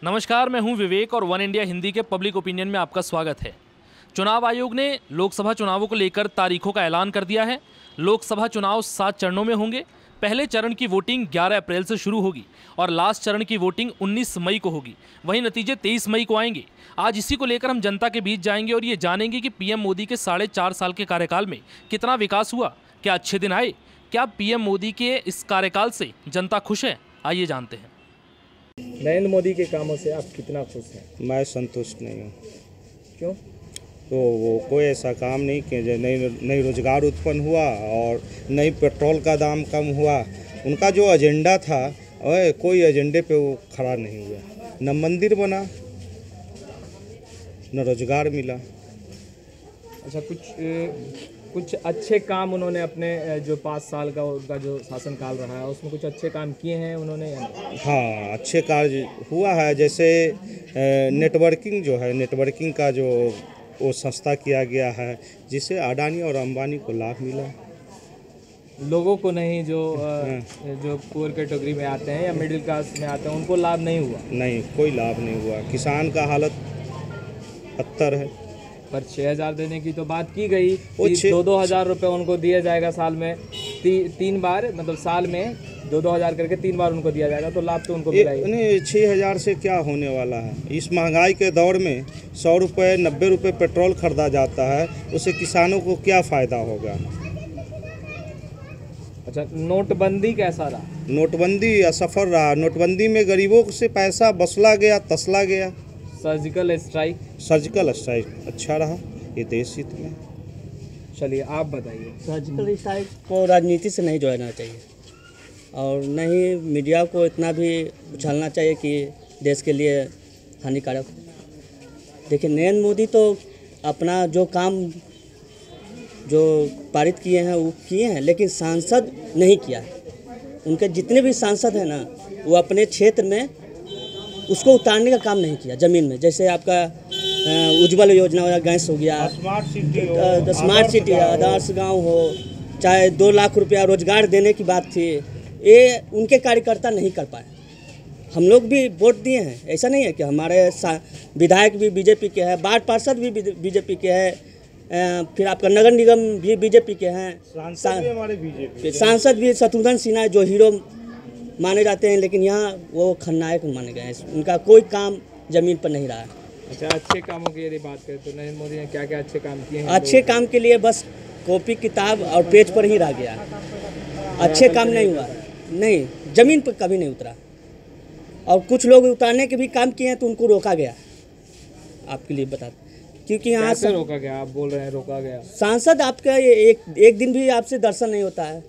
नमस्कार, मैं हूं विवेक और वन इंडिया हिंदी के पब्लिक ओपिनियन में आपका स्वागत है। चुनाव आयोग ने लोकसभा चुनावों को लेकर तारीखों का ऐलान कर दिया है। लोकसभा चुनाव 7 चरणों में होंगे। पहले चरण की वोटिंग 11 अप्रैल से शुरू होगी और लास्ट चरण की वोटिंग 19 मई को होगी। वहीं नतीजे 23 मई को आएंगे। आज इसी को लेकर हम जनता के बीच जाएंगे और ये जानेंगे कि पीएम मोदी के 4.5 साल के कार्यकाल में कितना विकास हुआ, क्या अच्छे दिन आए, क्या पीएम मोदी के इस कार्यकाल से जनता खुश है। आइए जानते हैं। नरेंद्र मोदी के कामों से आप कितना खुश हैं? मैं संतुष्ट नहीं हूँ। क्यों? तो वो कोई ऐसा काम नहीं किया जो नई रोजगार उत्पन्न हुआ और नई पेट्रोल का दाम कम हुआ। उनका जो एजेंडा था वह कोई एजेंडे पे वो खड़ा नहीं हुआ। न मंदिर बना, न रोजगार मिला। अच्छा, कुछ अच्छे काम उन्होंने अपने जो 5 साल का उनका जो शासनकाल रहा है उसमें कुछ अच्छे काम किए हैं उन्होंने या नहीं? हाँ, अच्छे कार्य हुआ है। जैसे नेटवर्किंग जो है, नेटवर्किंग का जो वो संस्था किया गया है जिससे अडानी और अंबानी को लाभ मिला। लोगों को नहीं, जो पुअर कैटेगरी में आते हैं या मिडिल क्लास में आते हैं उनको लाभ नहीं हुआ? नहीं, कोई लाभ नहीं हुआ। किसान का हालत बदतर है। पर 6,000 देने की तो बात की गई। वो 2-2 हज़ार रुपये उनको दिया जाएगा साल में, 3 बार, मतलब साल में 2-2 हज़ार करके 3 बार उनको दिया जाएगा, तो लाभ तो उनको मिला ही। नहीं, 6,000 से क्या होने वाला है? इस महंगाई के दौर में 100 रुपये 90 रुपये पेट्रोल खरीदा जाता है, उससे किसानों को क्या फ़ायदा होगा? अच्छा, नोटबंदी कैसा रहा? नोटबंदी असफल रहा। नोटबंदी में गरीबों से पैसा वसूला गया, तसला गया। सर्जिकल स्ट्राइक अच्छा रहा, ये देश हित में। चलिए आप बताइए। सर्जिकल स्ट्राइक को राजनीति से नहीं जोड़ना चाहिए और न ही मीडिया को इतना भी उछालना चाहिए कि देश के लिए हानिकारक। देखिए, नरेंद्र मोदी तो अपना जो काम जो पारित किए हैं वो किए हैं, लेकिन सांसद नहीं किया है। उनके जितने भी सांसद हैं ना, वो अपने क्षेत्र में उसको उतारने का काम नहीं किया ज़मीन में। जैसे आपका उज्ज्वल योजना हो या गैस हो गया, स्मार्ट सिटी आदर्श गांव हो, चाहे 2 लाख रुपया रोजगार देने की बात थी, ये उनके कार्यकर्ता नहीं कर पाए। हम लोग भी वोट दिए हैं, ऐसा नहीं है कि हमारे विधायक भी बीजेपी के हैं, वार्ड पार्षद भी बीजेपी के हैं, फिर आपका नगर निगम भी बीजेपी के हैं, सांसद भी शत्रुघ्न सिन्हा जो हीरो माने जाते हैं, लेकिन यहाँ वो खलनायक माने गए हैं। उनका कोई काम जमीन पर नहीं रहा है। अच्छा, अच्छे कामों की यदि बात करें तो नरेंद्र मोदी ने क्या क्या अच्छे काम किए हैं? अच्छे काम के लिए बस कॉपी किताब और पेज पर ही रह गया। अच्छे काम नहीं हुआ, नहीं, जमीन पर कभी नहीं उतरा। और कुछ लोग उतारने के भी काम किए हैं तो उनको रोका गया। आपके लिए बता, क्योंकि यहाँ से रोका गया? आप बोल रहे हैं रोका गया। सांसद आपका एक दिन भी आपसे दर्शन नहीं होता है।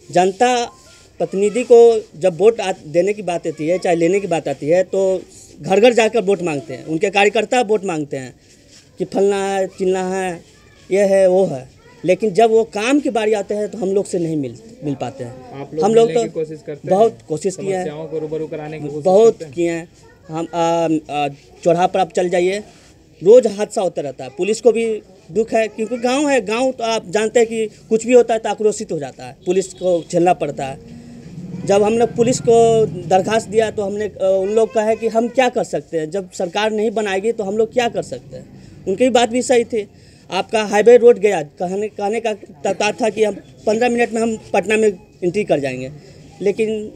जनता प्रतिनिधि को जब वोट देने की बात आती है, चाहे लेने की बात आती है, तो घर घर जाकर वोट मांगते हैं। उनके कार्यकर्ता वोट मांगते हैं कि फलना है, चिलना है, ये है, वो है। लेकिन जब वो काम की बारी आते हैं तो हम लोग से नहीं मिल पाते हैं। हम लोग तो कोशिश करते हैं, बहुत कोशिश किए हैं, समस्याओं को रूबरू कराने की कोशिश बहुत किए हैं। हम चौराहा पर आप चल जाइए, रोज़ हादसा होता रहता है। पुलिस को भी दुख है, क्योंकि गांव है। गांव तो आप जानते हैं कि कुछ भी होता है तो आक्रोशित हो जाता है, पुलिस को झेलना पड़ता है। जब हमने पुलिस को दरखास्त दिया तो हमने उन लोग कहा है कि हम क्या कर सकते हैं, जब सरकार नहीं बनाएगी तो हम लोग क्या कर सकते हैं। उनकी बात भी सही थी। आपका हाईवे रोड गया, कहने का तात्पर्य था कि हम 15 मिनट में हम पटना में एंट्री कर जाएंगे, लेकिन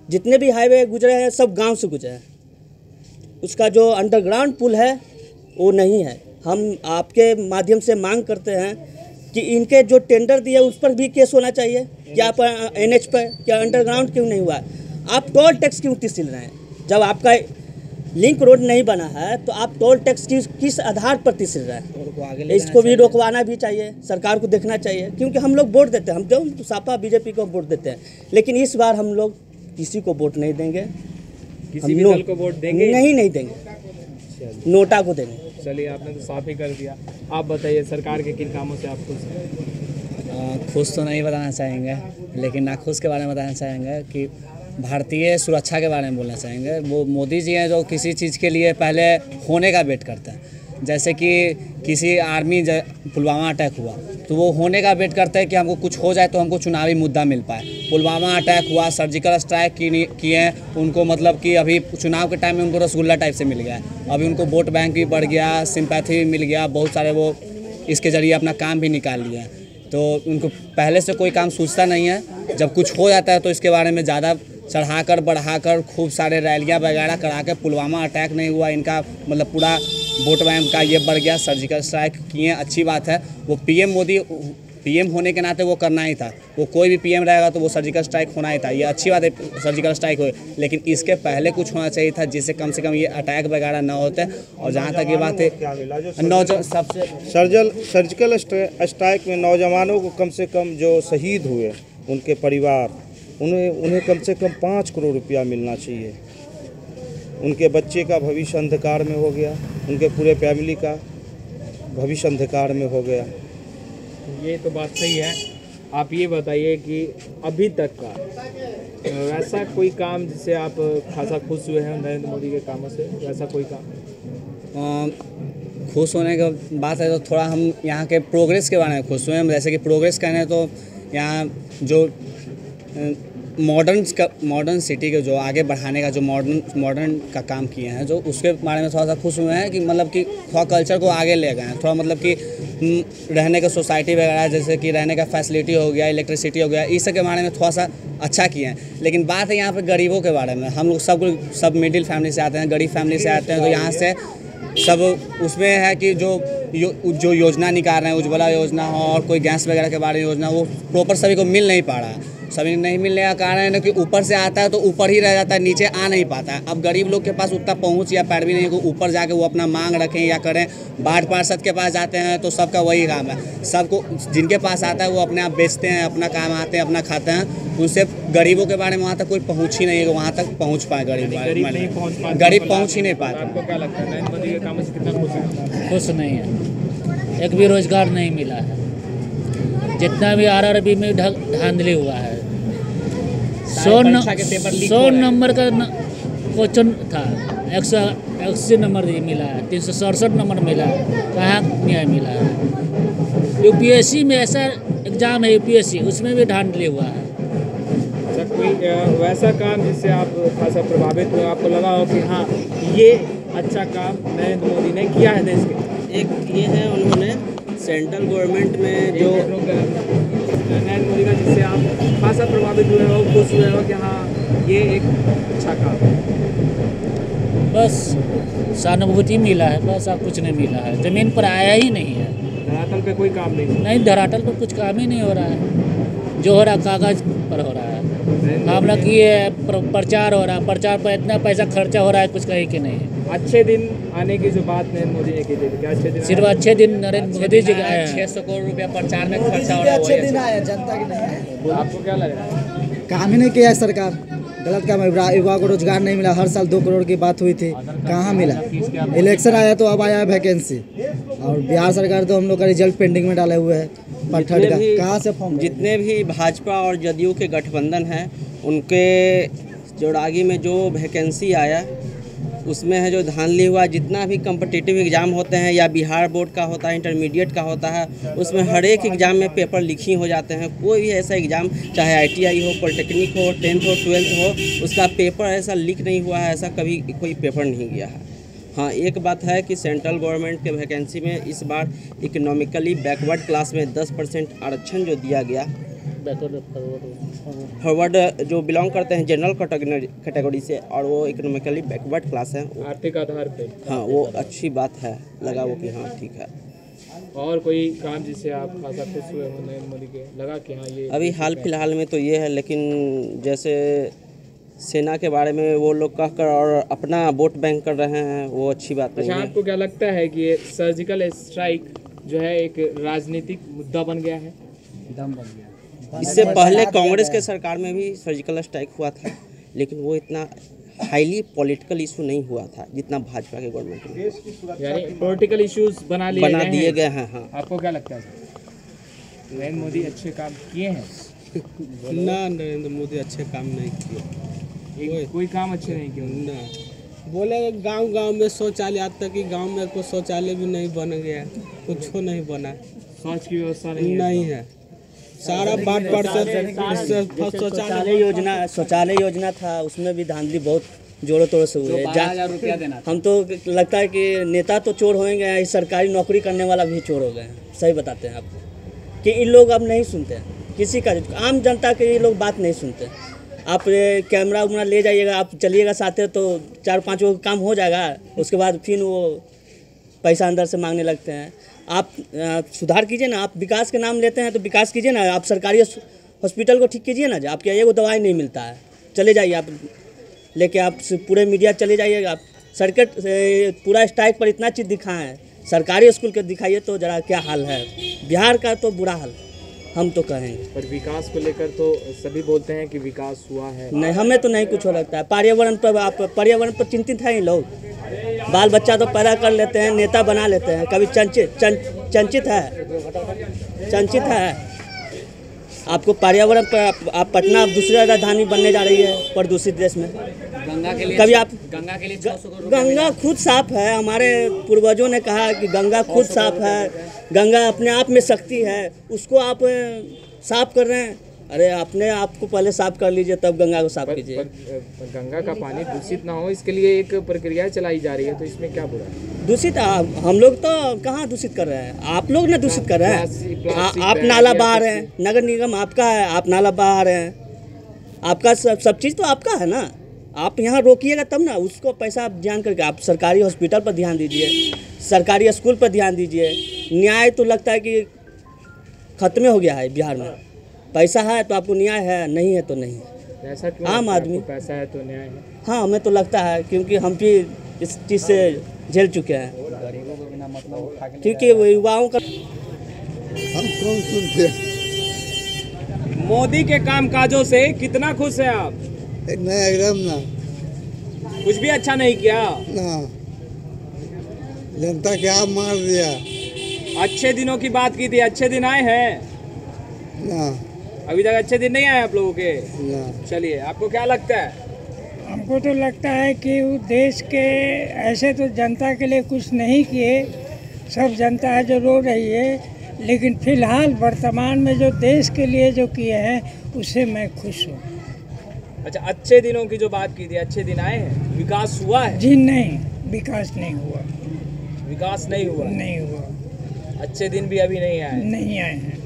जितने भी हाईवे गुजरे हैं सब गांव से गुजरे हैं। उसका जो अंडरग्राउंड पुल है वो नहीं है। हम आपके माध्यम से मांग करते हैं कि इनके जो टेंडर दिए उस पर भी केस होना चाहिए। क्या पर NH पर क्या अंडरग्राउंड क्यों नहीं हुआ? आप टोल टैक्स क्यों तिसिल रहे हैं? जब आपका लिंक रोड नहीं बना है तो आप टोल टैक्स किस आधार पर तिसिल रहे हैं? इसको भी रोकवाना भी चाहिए, सरकार को देखना चाहिए। क्योंकि हम लोग वोट देते हैं, हम जो सापा बीजेपी को वोट देते हैं, लेकिन इस बार हम लोग किसी को वोट नहीं देंगे। किसी भी दल को वोट देंगे? नहीं देंगे, नोटा को देंगे। चलिए, आपने तो साफ ही कर दिया। आप बताइए, सरकार के किन कामों से आप खुश हैं? खुश तो नहीं बताना चाहेंगे, लेकिन नाखुश के बारे में बताना चाहेंगे कि भारतीय सुरक्षा के बारे में बोलना चाहेंगे। वो मोदी जी हैं जो किसी चीज़ के लिए पहले होने का वेट करते हैं। जैसे कि किसी आर्मी पुलवामा अटैक हुआ तो वो होने का वेट करते हैं कि हमको कुछ हो जाए तो हमको चुनावी मुद्दा मिल पाए। पुलवामा अटैक हुआ, सर्जिकल स्ट्राइक किए हैं, उनको मतलब कि अभी चुनाव के टाइम में उनको रसगुल्ला टाइप से मिल गया है। अभी उनको वोट बैंक भी बढ़ गया, सिंपैथी भी मिल गया, बहुत सारे वो इसके ज़रिए अपना काम भी निकाल लिए हैं। तो उनको पहले से कोई काम सोचता नहीं है, जब कुछ हो जाता है तो इसके बारे में ज़्यादा चढ़ाकर बढ़ाकर खूब सारे रैलियाँ वगैरह करा के पुलवामा अटैक नहीं हुआ, इनका मतलब पूरा वोट बैंक का ये बढ़ गया, सर्जिकल स्ट्राइक किए, अच्छी बात है। वो पीएम मोदी पीएम होने के नाते वो करना ही था, वो कोई भी पीएम रहेगा तो वो सर्जिकल स्ट्राइक होना ही था, ये अच्छी बात है सर्जिकल स्ट्राइक हो, लेकिन इसके पहले कुछ होना चाहिए था जिससे कम से कम ये अटैक वगैरह ना होते। और जहाँ तक ये बात है नौजवान सबसे सर्जिकल स्ट्राइक में नौजवानों को कम से कम जो शहीद हुए उनके परिवार, उन्हें कम से कम 5 करोड़ रुपया मिलना चाहिए। उनके बच्चे का भविष्य अंधकार में हो गया, उनके पूरे फैमिली का भविष्य अंधकार में हो गया। ये तो बात सही है। आप ये बताइए कि अभी तक का वैसा कोई काम जिससे आप खासा खुश हुए हैं नरेंद्र मोदी के कामों से, वैसा कोई काम? खुश होने की बात है तो थोड़ा हम यहाँ के प्रोग्रेस के बारे में खुश हुए हैं। जैसे कि प्रोग्रेस कहने तो यहाँ जो मॉडर्न सिटी के जो आगे बढ़ाने का जो मॉडर्न का काम किए हैं, जो उसके बारे में थोड़ा सा खुश हुए हैं कि मतलब कि थोड़ा कल्चर को आगे ले गए हैं, थोड़ा मतलब कि रहने का सोसाइटी वगैरह जैसे कि रहने का फैसिलिटी हो गया, इलेक्ट्रिसिटी हो गया, इस सब के बारे में थोड़ा सा अच्छा किए हैं। लेकिन बात है यहाँ पे गरीबों के बारे में। हम लोग सब मिडिल फैमिली से आते हैं, गरीब फैमिली से आते हैं, तो यहाँ से सब उसमें है कि जो योजना निकाल रहे हैं, उज्ज्वला योजना हो और कोई गैस वगैरह के बारे में योजना, वो प्रॉपर सभी को मिल नहीं पा रहा है। सभी नहीं मिलने का कारण है कि ऊपर से आता है तो ऊपर ही रह जाता है, नीचे आ नहीं पाता है। अब गरीब लोग के पास उतना पहुंच या पैरवी नहीं है कि ऊपर जाके वो अपना मांग रखें या करें। वार्ड पार्षद के पास जाते हैं तो सबका वही काम है, सबको जिनके पास आता है वो अपने आप बेचते हैं, अपना काम आते हैं, अपना खाते हैं। उनसे गरीबों के बारे में वहाँ तक कोई पहुँच ही नहीं है कि वहाँ तक पहुँच पाए। गरीब पहुँच ही नहीं पाते। आपको क्या लगता है नरेंद्र मोदी के कामों से कितना खुश है? खुश नहीं है, एक भी रोजगार नहीं मिला है। जितना भी RRB में धांधली हुआ है, 100 नंबर का क्वेश्चन था, 180 नंबर मिला है, 367 नंबर मिला है, कहाँ न्याय मिला है? UPSC में ऐसा एग्जाम है, UPSC उसमें भी धांधली हुआ है। अच्छा, कोई वैसा काम जिससे आप खासा प्रभावित हुए, आपको लगा हो कि हाँ ये अच्छा काम नरेंद्र मोदी ने किया है देश के? एक ये है, उन्होंने सेंट्रल गवर्नमेंट में जो नरेंद्र मोदी का जिससे आप खासा प्रभावित हुए हो, खुश हुए हो कि हाँ ये एक अच्छा काम है? बस सहानुभूति मिला है, बस अब कुछ नहीं मिला है, ज़मीन पर आया ही नहीं है। धरातल पे कोई काम नहीं धरातल पर कुछ काम ही नहीं हो रहा है। जो हो रहा कागज़ पर हो रहा है। मामला कि ये प्रचार हो रहा है, प्रचार पर इतना पैसा खर्चा हो रहा है, कुछ कहीं के नहीं। अच्छे दिन आने की जो बात नरेंद्र मोदी ने की थी, क्या अच्छे दिन? सिर्फ अच्छे दिन नरेंद्र मोदी जी का आए हैं। 600 करोड़ रुपया प्रचार में खर्चा हो रहा है। अच्छे दिन आए, जनता की नहीं है। आपको क्या लग रहा है? काम ही नहीं किया है सरकार, गलत काम है। युवा को रोजगार नहीं मिला, हर साल 2 करोड़ की बात हुई थी, कहाँ मिला? इलेक्शन आया तो अब आया है वैकेंसी, और बिहार सरकार तो हम लोग का रिजल्ट पेंडिंग में डाले हुए है। पट्ठड़ का कहाँ से फॉर्म? जितने भी भाजपा और जदयू के गठबंधन हैं, उनके जोड़ागी में जो वैकेंसी आया उसमें है जो धांधली हुआ। जितना भी कम्पिटिटिव एग्ज़ाम होते हैं या बिहार बोर्ड का होता है, इंटरमीडिएट का होता है, उसमें हर एक एग्ज़ाम में पेपर लीक ही हो जाते हैं। कोई भी ऐसा एग्ज़ाम, चाहे ITI हो, पॉलिटेक्निक हो, 10th हो, 12th हो, उसका पेपर ऐसा लीक नहीं हुआ है, ऐसा कभी कोई पेपर नहीं गया है। हाँ, एक बात है कि सेंट्रल गवर्नमेंट के वैकेंसी में इस बार इकोनॉमिकली बैकवर्ड क्लास में 10% आरक्षण जो दिया गया, फॉरवर्ड जो बिलोंग करते हैं जनरल कैटेगरी से, और वो इकोनॉमिकली बैकवर्ड क्लास है, आर्थिक आधार पे। हाँ, वो अच्छी बात है, लगा वो कि हाँ ठीक है। और कोई काम जिससे आप खासा खुश हुए हो नरेंद्र मोदी के, लगा कि हाँ ये? अभी हाल फिलहाल में तो ये है, लेकिन जैसे सेना के बारे में वो लोग कहकर और अपना वोट बैंक कर रहे हैं, वो अच्छी बात नहीं है। आपको क्या लगता है कि ये सर्जिकल स्ट्राइक जो है एक राजनीतिक मुद्दा बन गया है? दम बन गया। इससे पहले कांग्रेस के सरकार में भी सर्जिकल स्ट्राइक हुआ था, लेकिन वो इतना हाईली पॉलिटिकल इशू नहीं हुआ था जितना भाजपा के गवर्नमेंट में। यानी पॉलिटिकल इश्यूज बना दिए गए हैं। हाँ। आपको क्या लगता है नरेंद्र मोदी अच्छे काम किए हैं? ना, नरेंद्र मोदी अच्छे काम नहीं किए, कोई काम अच्छे नहीं किए ना। बोले गांव में शौचालय, आज तक कि गांव में कोई शौचालय भी नहीं बन गया, कुछ नहीं बना, शौच की व्यवस्था नहीं है। सारा 60% शौचालय योजना था, उसमें भी धांधली बहुत जोरों तोड़ों से हुई है। 12,000 रुपया देना। हम तो लगता है कि नेता तो चोर होंगे, सरकारी नौकरी करने वाला भी चोर हो गए हैं। सही बताते हैं आपको कि इन लोग अब नहीं सुनते हैं किसी का, आम जनता के ये लोग बात नहीं सुनते। आप कैमरा उमरा ले जाइएगा, आप चलिएगा साथ तो 4-5 वो काम हो जाएगा, उसके बाद फिर वो पैसा अंदर से मांगने लगते हैं। आप सुधार कीजिए ना, आप विकास के नाम लेते हैं तो विकास कीजिए ना, आप सरकारी हॉस्पिटल को ठीक कीजिए ना। आपके ये वो दवाई नहीं मिलता है, चले जाइए आप लेके, आप पूरे मीडिया चले जाइएगा। आप सर्किट पूरा स्ट्राइक पर इतना चीज़ दिखाएं, सरकारी स्कूल के दिखाइए तो ज़रा क्या हाल है। बिहार का तो बुरा हाल हम तो कहेंगे। पर विकास को लेकर तो सभी बोलते हैं कि विकास हुआ है। नहीं, हमें तो नहीं कुछ हो लगता है। पर्यावरण पर आप पर्यावरण पर चिंतित हैं ये लोग। बाल बच्चा तो पैदा कर लेते हैं, नेता बना लेते हैं, कभी चंचित है। आपको पर्यावरण पर आप पटना दूसरी राजधानी बनने जा रही है प्रदूषित देश में। गंगा के लिए कभी आप गंगा के लिए 600 करोड़ गंगा खुद साफ है। हमारे पूर्वजों ने कहा कि गंगा खुद साफ है, गंगा अपने आप में शक्ति है, उसको आप साफ कर रहे हैं। अरे अपने आप को पहले साफ कर लीजिए, तब गंगा को साफ कीजिए। गंगा का पानी दूषित ना हो, इसके लिए एक प्रक्रिया चलाई जा रही है, तो इसमें क्या बुरा है? दूषित हम लोग तो कहाँ दूषित कर रहे हैं, आप लोग ना दूषित कर रहे हैं। आप नाला बहा रहे हैं, नगर निगम आपका है, आप नाला बहा रहे हैं, आपका सब चीज़ तो आपका है ना। आप यहाँ रोकिएगा तब ना, उसको पैसा आप ध्यान करके आप सरकारी हॉस्पिटल पर ध्यान दीजिए, सरकारी स्कूल पर ध्यान दीजिए। न्याय तो लगता है कि खत्म हो गया है बिहार में। पैसा है तो आपको न्याय है, नहीं है तो नहीं। ऐसा क्यों? आम आदमी पैसा है तो न्याय है। हाँ, हमें तो लगता है, क्योंकि हम भी इस चीज़ से झेल चुके हैं। क्योंकि युवाओं का हम कौन सुनते हैं? मोदी के काम काजों से कितना खुश हैं आप? नहीं, एकदम ना। कुछ भी अच्छा नहीं किया ना, जनता क्या मार दिया। अच्छे दिनों की बात की थी, अच्छे दिन आए हैं ना, अभी तक अच्छे दिन नहीं आए आप लोगों के। ना। चलिए, आपको क्या लगता है? हमको तो लगता है कि वो देश के ऐसे तो जनता के लिए कुछ नहीं किए, सब जनता है जो रो रही है, लेकिन फिलहाल वर्तमान में जो देश के लिए जो किए हैं उससे मैं खुश हूँ। अच्छा, अच्छे दिनों की जो बात की थी, अच्छे दिन आए हैं, विकास हुआ है? जी नहीं, विकास नहीं हुआ। विकास नहीं हुआ? नहीं हुआ। अच्छे दिन भी अभी नहीं आए? नहीं आए हैं।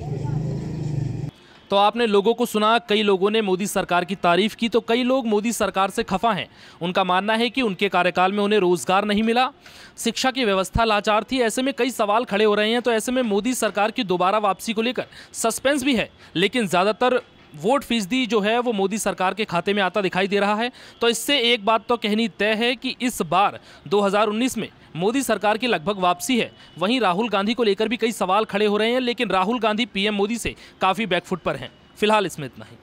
तो आपने लोगों को सुना, कई लोगों ने मोदी सरकार की तारीफ की तो कई लोग मोदी सरकार से खफा हैं। उनका मानना है कि उनके कार्यकाल में उन्हें रोजगार नहीं मिला, शिक्षा की व्यवस्था लाचार थी। ऐसे में कई सवाल खड़े हो रहे हैं। तो ऐसे में मोदी सरकार की दोबारा वापसी को लेकर सस्पेंस भी है, लेकिन ज़्यादातर वोट फीसदी जो है वो मोदी सरकार के खाते में आता दिखाई दे रहा है। तो इससे एक बात तो कहनी तय है कि इस बार 2019 में मोदी सरकार की लगभग वापसी है। वहीं राहुल गांधी को लेकर भी कई सवाल खड़े हो रहे हैं, लेकिन राहुल गांधी पीएम मोदी से काफ़ी बैकफुट पर हैं। फिलहाल इसमें इतना ही।